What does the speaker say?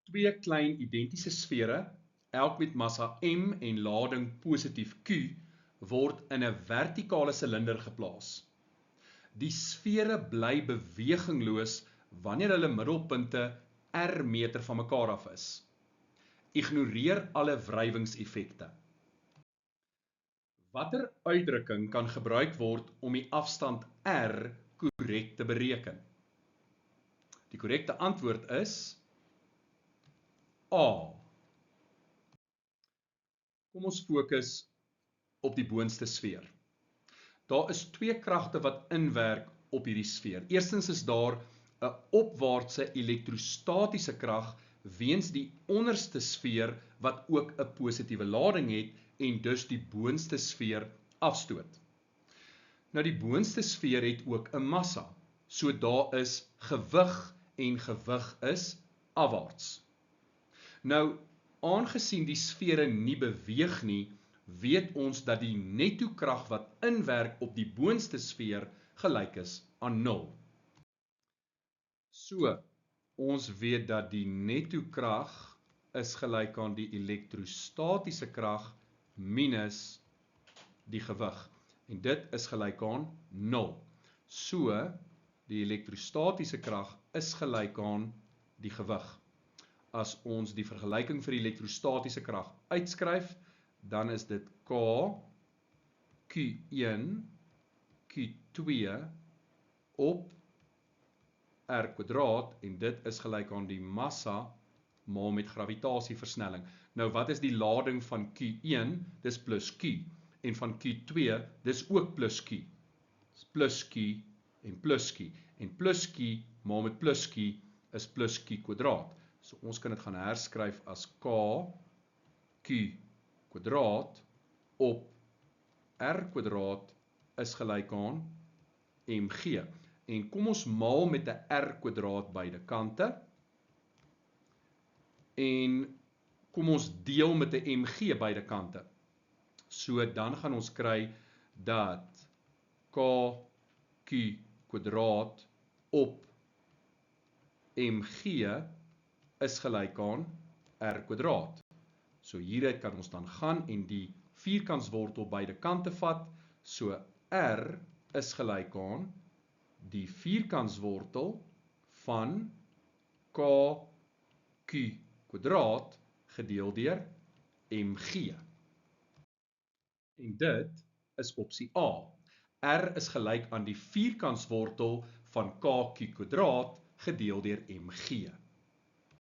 Twee klein identiese sfere, elk met massa m en lading positief q, word in 'n vertikale silinder geplaas. Die sfere bly bewegingloos wanneer hulle middelpunte r meter van mekaar af is. Ignoreer alle wrywingseffekte. Watter uitdrukking kan gebruik word om die afstand r korrek te bereken? Die korrekte antwoord is A. Kom ons fokus op die boonste sfeer. Daar is twee kragte wat inwerk op hierdie sfeer. Eerstens is daar 'n opwaartse elektrostatiese krag weens die onderste sfeer wat ook 'n positiewe lading het en dus die boonste sfeer afstoot. Nou die boonste sfeer het ook 'n massa, so daar is gewig en gewig is afwaarts. Nou, aangesien die sfere nie beweeg nie, weet ons dat die netto krag wat inwerk op die boonste sfeer gelyk is aan 0. So, ons weet dat die netto krag is gelyk aan die elektrostatiese krag minus die gewig. En dit is gelyk aan 0. So, die elektrostatiese krag is gelyk aan die gewig. As ons die vergelyking vir die elektrostatiese krag uitskryf, dan is dit K Q1 Q2 op R kwadraat en dit is gelyk aan die massa maal met gravitasieversnelling. Nou wat is die lading van Q1? Dis plus Q. En van Q2, dis ook plus Q. Dis plus Q en plus Q. En plus Q maal met plus Q is plus Q kwadraat. So ons kan dit gaan herskryf as K Q kwadraat op R kwadraat is gelyk aan mg. En kom ons maal met 'n R kwadraat beide kante. En kom ons deel met 'n mg beide kante. So dan gaan ons kry dat K Q kwadraat op mg is gelyk aan R kwadraat. So hieruit kan ons dan gaan en die vierkantswortel beide kante vat. So R is gelyk aan die vierkantswortel van K Q kwadraat gedeel deur mg. En dit is opsie A. R is gelyk aan die vierkantswortel van K Q kwadraat gedeel deur mg.